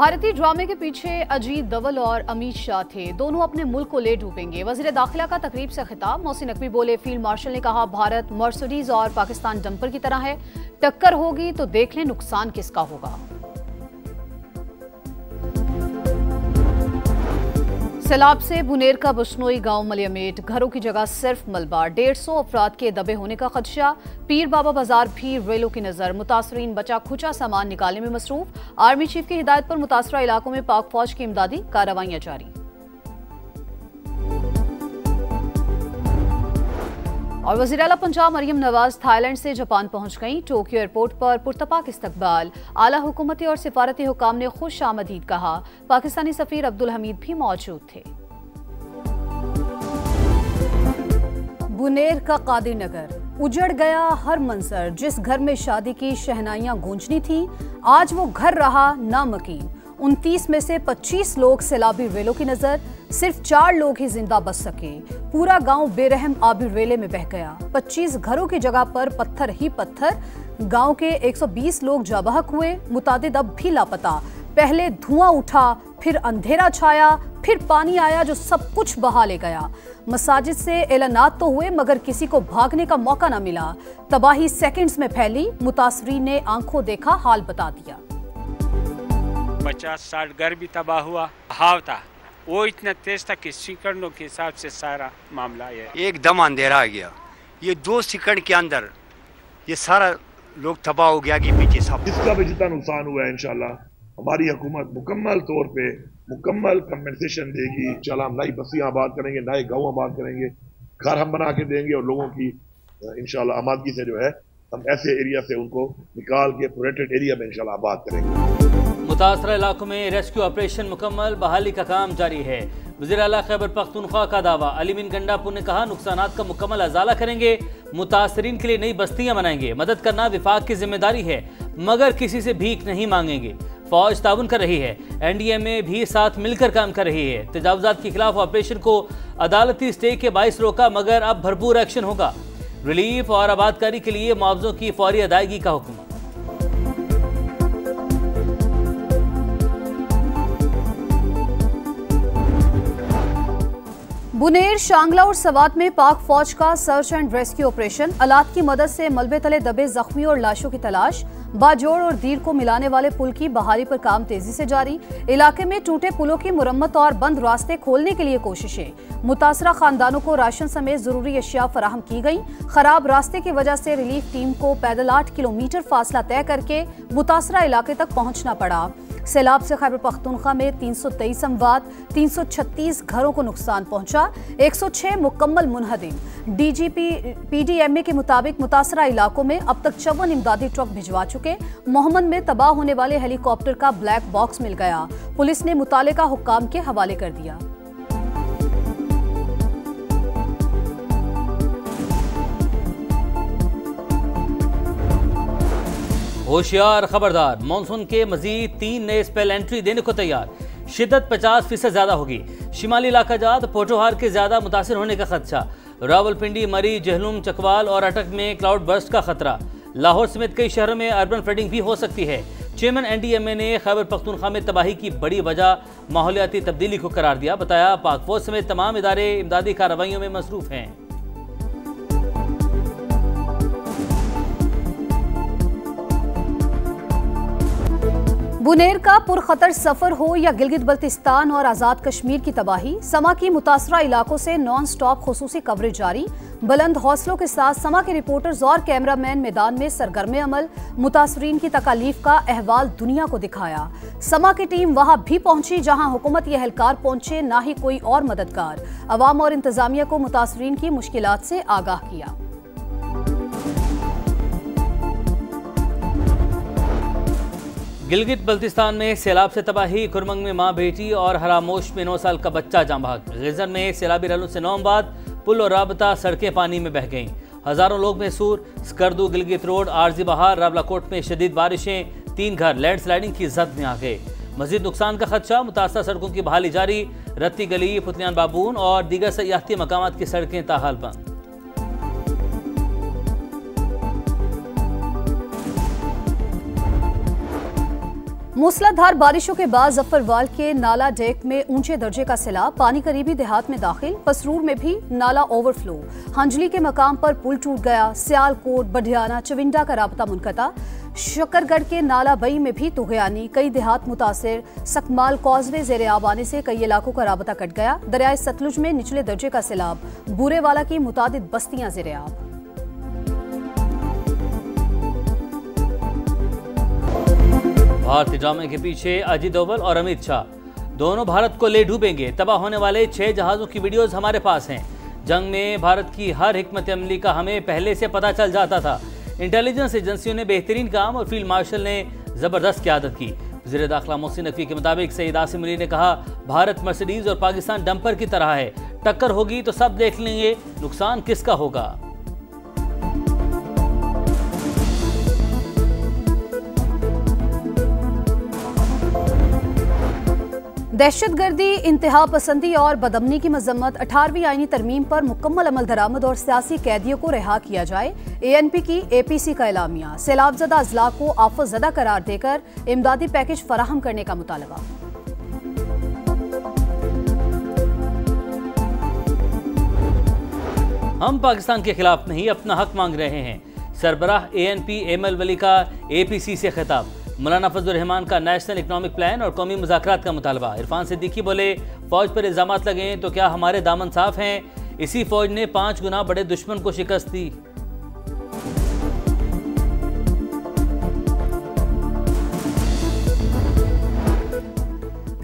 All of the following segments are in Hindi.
भारतीय ड्रामे के पीछे अजीत डोभाल और अमित शाह थे। दोनों अपने मुल्क को ले डूबेंगे। वजीर दाखिला का तकरीब से खिताब। मोहसिन नकवी बोले, फील्ड मार्शल ने कहा, भारत मर्सिडीज और पाकिस्तान डंपर की तरह है, टक्कर होगी तो देख लें नुकसान किसका होगा। सैलाब से बुनेर का बिश्नोई गांव मलियामेट, घरों की जगह सिर्फ मलबा, 150 अफराद के दबे होने का खदशा। पीर बाबा बाजार भी रेलों की नजर, मुतासरीन बचा खुचा सामान निकालने में मसरूफ। आर्मी चीफ की हिदायत पर मुतासरा इलाकों में पाक फौज की इमदादी कार्रवाइयां जारी। और वज़ीर आला पंजाब मरियम नवाज थाईलैंड से जापान पहुंच गईं। टोक्यो एयरपोर्ट पर पुरतपाक इस्तकबाल। आला हुकूमती और सिफारती हुकाम ने खुश आमदीद कहा। पाकिस्तानी सफीर अब्दुल हमीद भी मौजूद थे। बुनेर का कादिर नगर, उजड़ गया हर मंजर। जिस घर में शादी की शहनाइयां गूंजनी थी, आज वो घर रहा नामकीन। 29 में से 25 लोग सैलाबी रेलों की नजर, सिर्फ 4 लोग ही जिंदा बच सके। पूरा गांव बेरहम आबी रेले में बह गया। 25 घरों की जगह पर पत्थर ही पत्थर। गांव के 120 लोग जाबहक हुए, मुतादिद अब भी लापता। पहले धुआं उठा, फिर अंधेरा छाया, फिर पानी आया जो सब कुछ बहा ले गया। मसाजिद से एलानात तो हुए मगर किसी को भागने का मौका न मिला। तबाही सेकंड्स में फैली। मुतासरीन ने आंखों देखा हाल बता दिया। 50-60 घर भी तबाह हुआ। हाव था वो इतना तेज था कि सेकंडों के हिसाब से सारा मामला है। एकदम अंधेरा आ गया। ये 2 सेकंड के अंदर ये सारा लोग तबाह हो गया कि पीछे सब। इसका भी जितना नुकसान हुआ है इंशाल्लाह हमारी हुकूमत मुकम्मल तौर पे मुकम्मल कंपनसेशन देगी। इंशाल्लाह हम नई बस्तियां आबाद करेंगे, नए गाँव आबाद करेंगे, घर हम बना के देंगे और लोगों की इंशाल्लाह आबादगी से जो है हम ऐसे एरिया से उनको निकाल के प्रोटेक्टेड एरिया में इंशाल्लाह आबाद करेंगे। मुतासरा इलाकों में रेस्क्यू ऑपरेशन मुकम्मल, बहाली का काम जारी है। वज़ीर आला खैबर पख्तूनख्वा का दावा। अली मीन गंडापुर ने कहा, नुकसानात का मुकम्मल अजाला करेंगे, मुतासरीन के लिए नई बस्तियां बनाएंगे। मदद करना विफाक की जिम्मेदारी है मगर किसी से भीख नहीं मांगेंगे। फौज ताउन कर रही है, NDMA भी साथ मिलकर काम कर रही है। तजावुजात के खिलाफ ऑपरेशन को अदालती स्टे के बाइस रोका मगर अब भरपूर एक्शन होगा। रिलीफ और आबादकारी के लिए मुआवजों की फौरी अदायगी का हुक्म। बुनेर, शांगला और सवात में पाक फौज का सर्च एंड रेस्क्यू ऑपरेशन। अलात की मदद से मलबे तले दबे जख्मी और लाशों की तलाश। बाजोड़ और दीर को मिलाने वाले पुल की बहाली पर काम तेजी से जारी। इलाके में टूटे पुलों की मुरम्मत और बंद रास्ते खोलने के लिए कोशिशें। मुतासरा खानदानों को राशन समेत जरूरी अशिया फराहम की गई। खराब रास्ते की वजह से रिलीफ टीम को पैदल 8 किलोमीटर फासला तय करके मुतासरा इलाके तक पहुंचना पड़ा। सैलाब से खैबर पख्तूनख्वा में 323 अमवात, 336 घरों को नुकसान पहुंचा, 106 मुकम्मल मुनहदिम। DGP PDMA के मुताबिक मुतासरा इलाकों में अब तक 54 इमदादी ट्रक भिजवा चुके। मोहम्मद में तबाह होने वाले हेलीकॉप्टर का ब्लैक बॉक्स मिल गया। पुलिस ने मुतालिका हुक्काम के हवाले कर दिया। होशियार, खबरदार, मानसून के मजीद 3 नए स्पेल एंट्री देने को तैयार। शिद्दत 50% ज्यादा होगी। शिमाली इलाका जात पोठोहार के ज्यादा मुतासिर होने का खदशा। रावलपिंडी, मरी, जहलुम, चकवाल और अटक में क्लाउड बर्स्ट का खतरा। लाहौर समेत कई शहरों में अर्बन फ्लडिंग भी हो सकती है। चेयरमैन NDMA ने खैबर पख्तूनख्वा में तबाही की बड़ी वजह माहौलियाती तब्दीली को करार दिया। बताया, पाक फौज समेत तमाम इदारे इमदादी कार्रवाइयों में मसरूफ हैं। बुनेर का पुरखतर सफर हो या गिलगित बल्तिस्तान और आज़ाद कश्मीर की तबाही, समा की मुतासरा इलाकों से नॉन स्टॉप खुसूसी कवरेज जारी। बुलंद हौसलों के साथ समा के रिपोर्टर्स और कैमरामैन मैदान में सरगर्म अमल। मुतासरीन की तकालीफ का अहवाल दुनिया को दिखाया। समा की टीम वहां भी पहुंची जहां हुकूमती एहलकार पहुंचे, ना ही कोई और मददगार। अवाम और इंतजामिया को मुतासरीन की मुश्किलात से आगाह किया। गिलगित बल्तिस्तान में सैलाब से तबाही। कुरमंग में मां बेटी और हरामोश में 9 साल का बच्चा जाँ बहक। गिजर में सैलाबी रलों से 9 बाद पुल और राबता सड़कें पानी में बह गईं। हजारों लोग महसूर। स्कर्दू गिलगित रोड, आरजी बहार, रावलाकोट में शदीद बारिशें। 3 घर लैंडस्लाइडिंग की जद में आ गए। मजीद नुकसान का खदशा। मुतासरा सड़कों की बहाली जारी। रत्ती गली, पुतलियान बाबून और दीगर सयाहती मकामात की सड़कें ताहाल बंद। मूसलाधार बारिशों के बाद जफरवाल के नाला डेक में ऊंचे दर्जे का सैलाब, पानी करीबी देहात में दाखिल। पसरूर में भी नाला ओवरफ्लो, हंजली के मकाम पर पुल टूट गया। सियालकोट, बढियाना, चविंडा का राबता मुनक़ता। शकरगढ़ के नाला बई में भी तुगयानी, कई देहात मुतासिर। सकमाल कॉजवे ज़ेरे आब आने से कई इलाकों का राबता कट गया। दरियाए सतलुज में निचले दर्जे का सैलाब, बूरेवाला की मुतादिद बस्तियां ज़ेरे आब। भारतीय ड्रामे के पीछे अजीत डोभाल और अमित शाह, दोनों भारत को ले डूबेंगे। तबाह होने वाले 6 जहाज़ों की वीडियोस हमारे पास हैं। जंग में भारत की हर हिकमत अमली का हमें पहले से पता चल जाता था। इंटेलिजेंस एजेंसियों ने बेहतरीन काम और फील्ड मार्शल ने ज़बरदस्त क़यादत की। वज़ीर दाखिला मोहसिन नकवी के मुताबिक सईद आसिम अली ने कहा, भारत मर्सिडीज और पाकिस्तान डंपर की तरह है, टक्कर होगी तो सब देख लेंगे नुकसान किसका होगा। दहशतगर्दी, इंतहा पसंदी और बदअमनी की मजम्मत, 18वीं आईनी तरमीम पर मुकम्मल अमल दरामद और सियासी कैदियों को रिहा किया जाए। ANP की APC का एलामिया, सैलाबजदा अजला को आफतजदा करार देकर इमदादी पैकेज फराहम करने का मुतालबा। हम पाकिस्तान के खिलाफ नहीं, अपना हक मांग रहे हैं। सरबराह ANP एमल वली का APC से खिताब। मौलाना फजलुर रहमान का नेशनल इकनॉमिक प्लान और कौमी मुज़ाकरात का मुतालबा। इरफान सिद्दीकी बोले, फौज पर इल्ज़ामात लगें तो क्या हमारे दामन साफ हैं? इसी फौज ने 5 गुना बड़े दुश्मन को शिकस्त दी।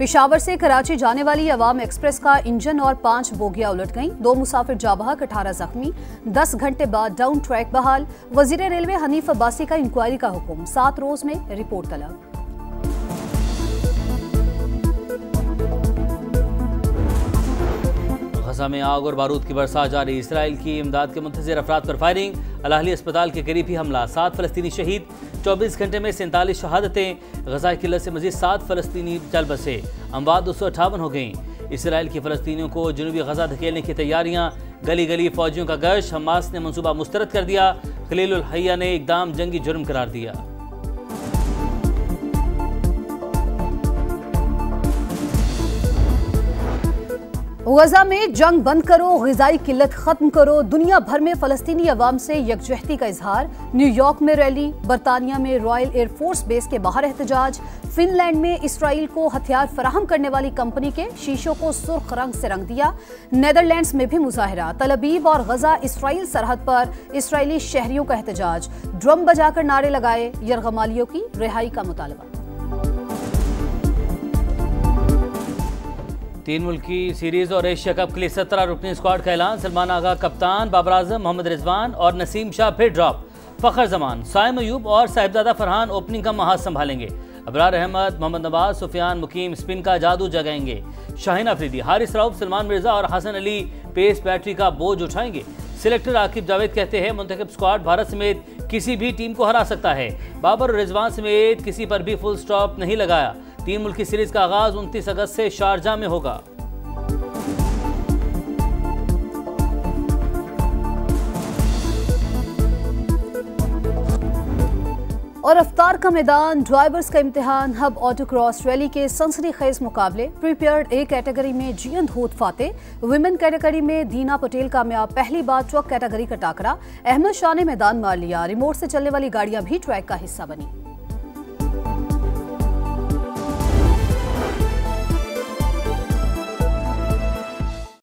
पेशावर से कराची जाने वाली अवाम एक्सप्रेस का इंजन और 5 बोगियां उलट गईं। 2 मुसाफिर जाँ बहक, 18 जख्मी। 10 घंटे बाद डाउन ट्रैक बहाल। वजीर रेलवे हनीफ अब्बासी का इंक्वायरी का हुक्म, 7 रोज में रिपोर्ट तलब। गजा में आग और बारूद की बरसात जारी। इसराइल की इमदाद के मुंतज़िर अफराद पर फायरिंग। अल-अहली अस्पताल के करीब ही हमला, 7 फ़लस्तीनी शहीद। 24 घंटे में 47 शहादतें। गजा की किल्लत से मजीद 7 फ़लस्तीनी चल बसे, अमवात 258 हो गईं। इसराइल की फ़लस्तीनियों को जनूबी गजा धकेलने की तैयारियां, गली गली फौजियों का गश्त। हमास ने मनसूबा मुस्तरद कर दिया। खलीलुल हय्या ने इक़दाम जंगी जुर्म करार दिया। गजा में जंग बंद करो, ग़िज़ाई किल्लत खत्म करो। दुनिया भर में फ़लस्तीनी अवाम से यकजहती का इजहार। न्यूयॉर्क में रैली, बरतानिया में रॉयल एयरफोर्स बेस के बाहर एहतजाज। फिनलैंड में इसराइल को हथियार फराहम करने वाली कंपनी के शीशों को सुर्ख रंग से रंग दिया। नेदरलैंड्स में भी मुजाहिरा। तल अबीब और गजा इसराइल सरहद पर इसराइली शहरियों का एहतजाज, ड्रम बजाकर नारे लगाए। यरगमालियों की रिहाई का मुतालबा। 3 मुल्की सीरीज और एशिया कप के लिए 17 रुकनी स्क्वाड का ऐलान। सलमान आगा कप्तान, बाबर आजम, मोहम्मद रिजवान और नसीम शाह फिर ड्रॉप। फ़खर जमान, साइम अयूब और साहिबजादा फरहान ओपनिंग का महाज संभालेंगे। अबरार अहमद, मोहम्मद नवाज, सुफियान मुकीम स्पिन का जादू जगाएंगे। शाहीन अफरीदी, हारिस रऊफ, सलमान मिर्जा और हसन अली पेस बैटरी का बोझ उठाएंगे। सिलेक्टर आकिब जावेद कहते हैं, मुंतखब स्क्वाड भारत समेत किसी भी टीम को हरा सकता है। बाबर और रिजवान समेत किसी पर भी फुल स्टॉप नहीं लगाया। 3 मुल्की सीरीज का आगाज 29 अगस्त से शारजा में होगा। और अफ्तार का मैदान, ड्राइवर्स का इम्तिहान, हब ऑटो क्रॉस रैली के सनसनीखेज मुकाबले। प्रीपेयर्ड A कैटेगरी में जियन धूत फाते। वुमेन कैटेगरी में दीना पटेल कामयाब, पहली बार ट्रक कैटेगरी का टाकरा। अहमद शाह ने मैदान मार लिया। रिमोट से चलने वाली गाड़ियां भी ट्रैक का हिस्सा बनी।